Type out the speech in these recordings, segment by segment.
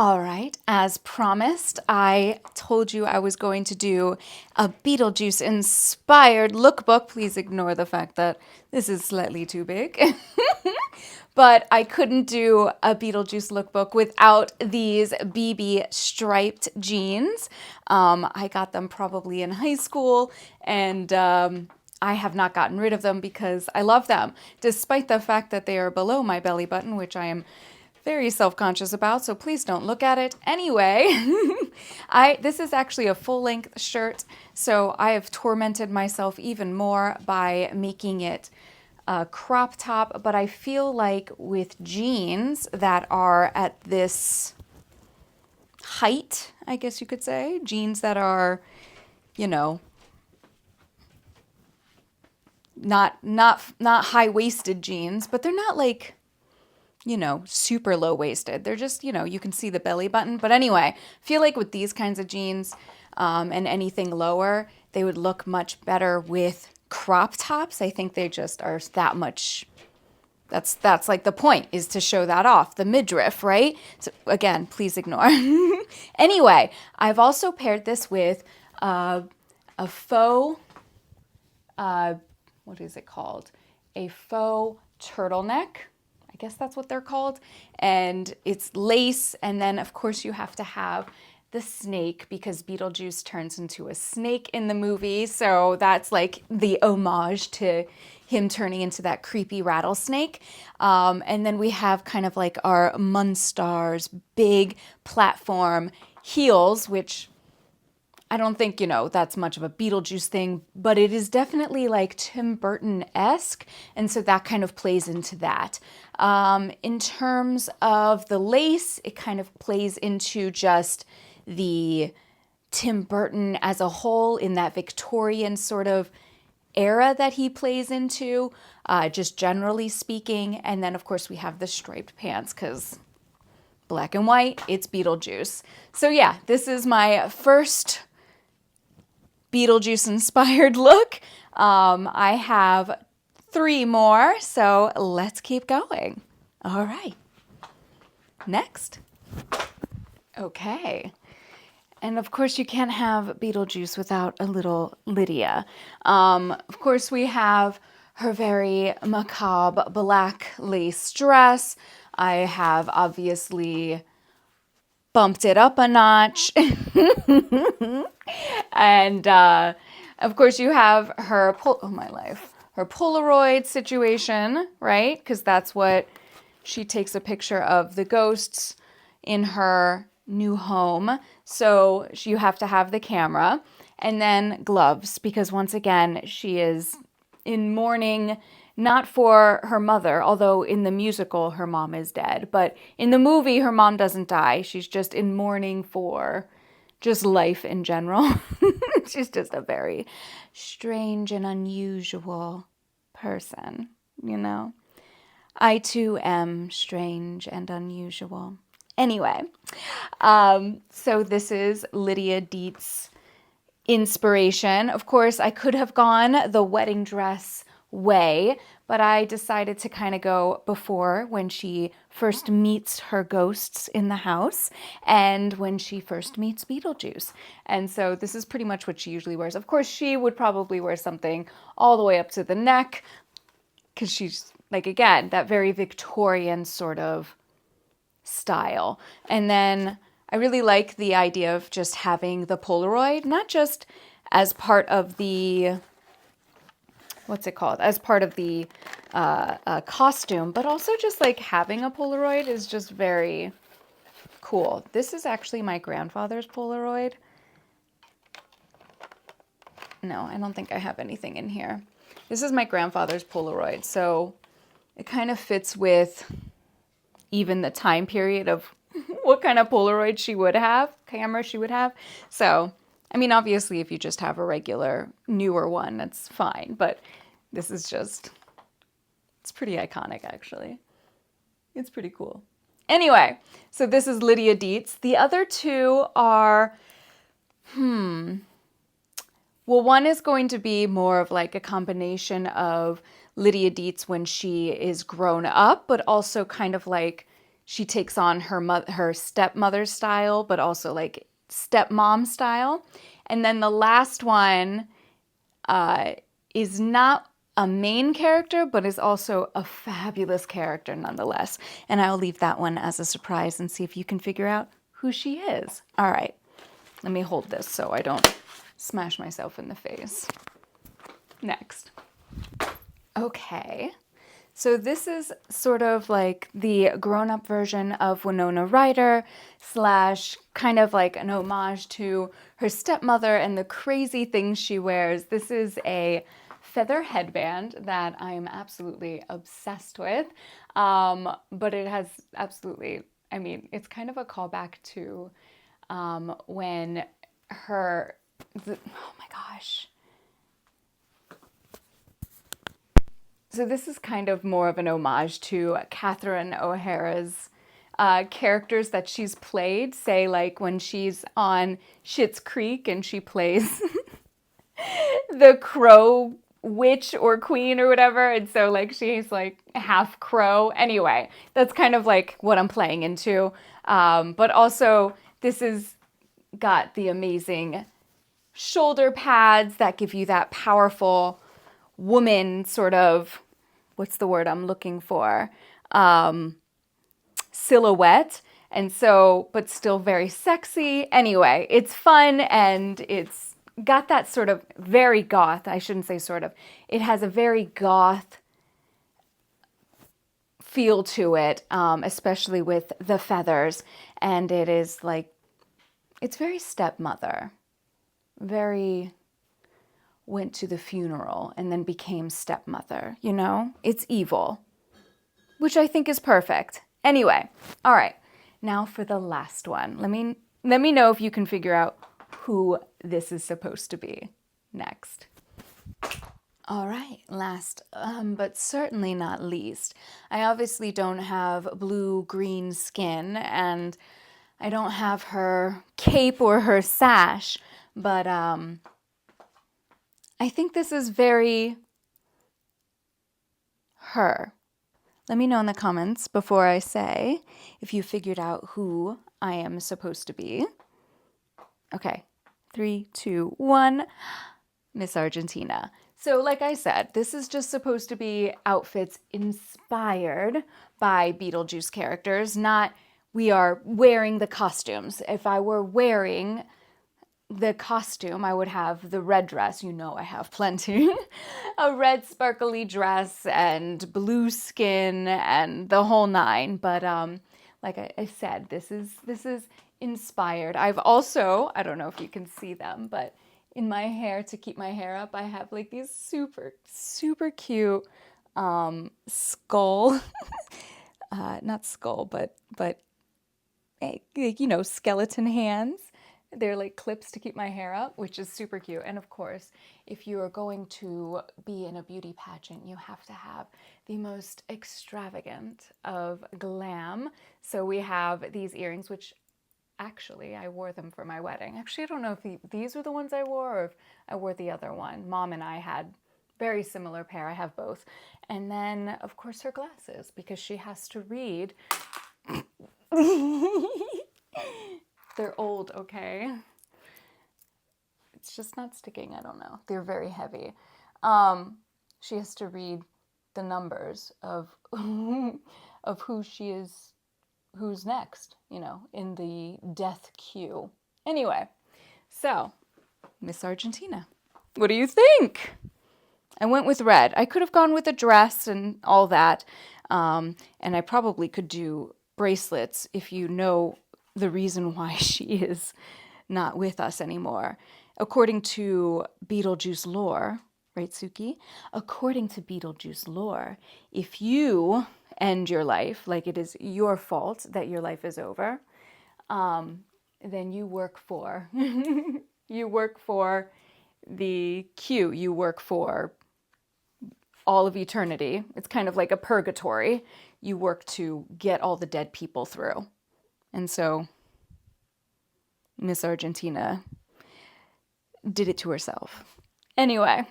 All right, as promised, I told you I was going to do a Beetlejuice inspired lookbook. Please ignore the fact that this is slightly too big. But I couldn't do a Beetlejuice lookbook without these BB striped jeans. I got them probably in high school, and I have not gotten rid of them because I love them, despite the fact that they are below my belly button, which I am very self-conscious about, so please don't look at it. Anyway, this is actually a full-length shirt, so I have tormented myself even more by making it a crop top, but I feel like with jeans that are at this height, I guess you could say, jeans that are, you know, not high-waisted jeans, but they're not like, super low waisted. They're just, you can see the belly button. But anyway, I feel like with these kinds of jeans and anything lower, they would look much better with crop tops. I think they just are that much. That's like the point, is to show that off, the midriff, right? So again, please ignore. Anyway, I've also paired this with a faux, what is it called? A faux turtleneck. I guess that's what they're called. And it's lace. And then, of course, you have to have the snake because Beetlejuice turns into a snake in the movie. So that's like the homage to him turning into that creepy rattlesnake. And then we have kind of like our Munstars big platform heels, which I don't think, that's much of a Beetlejuice thing, but it is definitely like Tim Burton-esque, and so that kind of plays into that. In terms of the lace, it kind of plays into just the Tim Burton as a whole in that Victorian sort of era that he plays into, just generally speaking. And then, of course, we have the striped pants because black and white, it's Beetlejuice. So yeah, this is my first Beetlejuice inspired look. I have 3 more, so let's keep going. All right. Next. Okay. And of course, you can't have Beetlejuice without a little Lydia. Of course, we have her very macabre black lace dress. I have obviously bumped it up a notch. And of course, you have her her Polaroid situation, right? Because that's what she takes a picture of the ghosts in her new home. So you have to have the camera, and then gloves, because once again, she is in mourning, not for her mother, although in the musical her mom is dead, but in the movie her mom doesn't die. She's just in mourning for just life in general. She's just a very strange and unusual person, I too am strange and unusual. Anyway, so this is Lydia Deets' inspiration. Of course, I could have gone the wedding dress way, but I decided to kind of go before, when she first meets her ghosts in the house and when she first meets Beetlejuice. And so this is pretty much what she usually wears. Of course, she would probably wear something all the way up to the neck because she's, like, again, that very Victorian sort of style. And then I really like the idea of just having the Polaroid, not just as part of the as part of the costume, but also just like having a Polaroid is just very cool. This is actually my grandfather's Polaroid. No, I don't think I have anything in here. This is my grandfather's Polaroid, so it kind of fits with even the time period of what kind of Polaroid camera she would have. So, I mean, obviously, if you just have a regular, newer one, that's fine. But this is just, it's pretty iconic, actually. It's pretty cool. Anyway, so this is Lydia Deets. The other 2 are, well, one is going to be more of like a combination of Lydia Deets when she is grown up, but also kind of like she takes on her stepmother style, but also like stepmom style. And then the last one is not a main character, but is also a fabulous character nonetheless. And I'll leave that one as a surprise and see if you can figure out who she is. All right, let me hold this so I don't smash myself in the face. Next. Okay. So this is sort of like the grown-up version of Winona Ryder / kind of like an homage to her stepmother and the crazy things she wears. This is a feather headband that I'm absolutely obsessed with. But it has absolutely, I mean, it's kind of a callback to when oh my gosh. So this is kind of more of an homage to Catherine O'Hara's characters that she's played, say like when she's on Schitt's Creek and she plays the crow witch or queen or whatever, and so like she's like half crow. Anyway, that's kind of like what I'm playing into. But also this is got the amazing shoulder pads that give you that powerful woman sort of, what's the word I'm looking for? Silhouette. And so, but still very sexy. Anyway, it's fun and it's got that sort of very goth, I shouldn't say sort of, it has a very goth feel to it, especially with the feathers. And it is like, it's very stepmother, very went to the funeral and then became stepmother, you know? It's evil, which I think is perfect. Anyway, all right. Now for the last one. Let me know if you can figure out who this is supposed to be next. All right, last, but certainly not least. I obviously don't have blue-green skin, and I don't have her cape or her sash, but I think this is very her. Let me know in the comments before I say if you figured out who I am supposed to be. Okay, 3, 2, 1. Miss Argentina. So like I said, this is just supposed to be outfits inspired by Beetlejuice characters, not we are wearing the costumes. If I were wearing the costume, I would have the red dress. You know I have plenty. A red sparkly dress and blue skin and the whole nine. But like I said, this is inspired. I've also, I don't know if you can see them, but in my hair, to keep my hair up, I have like these super, super cute skull, not skull, but you know, skeleton hands. They're like clips to keep my hair up, which is super cute. And of course, if you are going to be in a beauty pageant, you have to have the most extravagant of glam. So we have these earrings, which actually I wore them for my wedding. Actually, I don't know if these were the ones I wore or if I wore the other one. Mom and I had very similar pair. I have both. And then, of course, her glasses, because she has to read. They're old, okay? It's just not sticking, I don't know. They're very heavy. She has to read the numbers of of who she is, who's next, you know, in the death queue. Anyway, so, Miss Argentina. What do you think? I went with red. I could have gone with a dress and all that. And I probably could do bracelets if you know the reason why she is not with us anymore. According to Beetlejuice lore, right, Suki? According to Beetlejuice lore, if you end your life, like it is your fault that your life is over, then you work for, you work for the queue, you work for all of eternity. It's kind of like a purgatory. You work to get all the dead people through. And so Miss Argentina did it to herself. Anyway,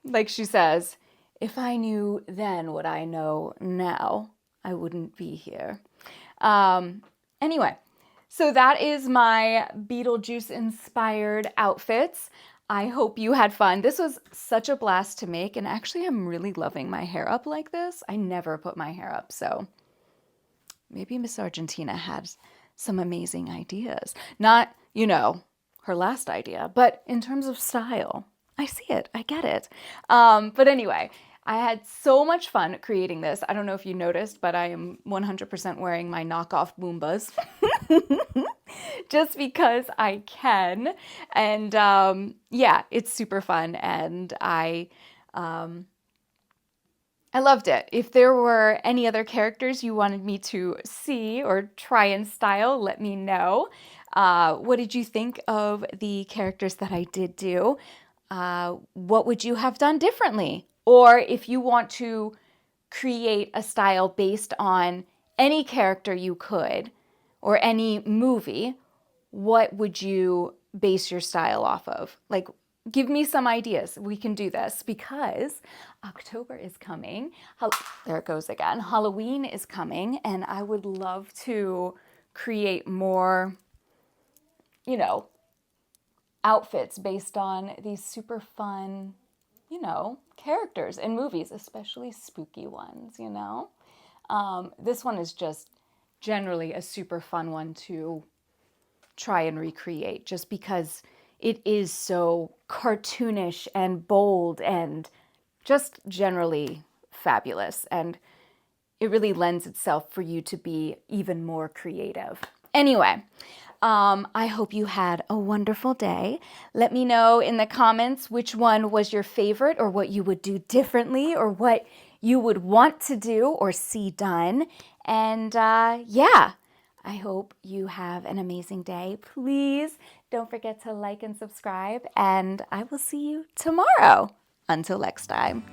like she says, if I knew then what I know now, I wouldn't be here. Anyway, so that is my Beetlejuice inspired outfits. I hope you had fun. This was such a blast to make, and actually I'm really loving my hair up like this. I never put my hair up, so maybe Miss Argentina had some amazing ideas. Not, her last idea, but in terms of style, I see it, I get it. But anyway, I had so much fun creating this. I don't know if you noticed, but I am 100% wearing my knockoff Boombas. Just because I can. And yeah, it's super fun. And I loved it. If there were any other characters you wanted me to see or try and style, let me know. What did you think of the characters that I did do? What would you have done differently? Or if you want to create a style based on any character you could, or any movie, what would you base your style off of? Like, give me some ideas. We can do this because October is coming. There it goes again. Halloween is coming, and I would love to create more, outfits based on these super fun, characters in movies, especially spooky ones, This one is just generally a super fun one to try and recreate just because it is so cartoonish and bold and just generally fabulous. And it really lends itself for you to be even more creative. Anyway, I hope you had a wonderful day. Let me know in the comments which one was your favorite, or what you would do differently, or what you would want to do or see done. And yeah, I hope you have an amazing day. Please don't forget to like and subscribe, and I will see you tomorrow. Until next time.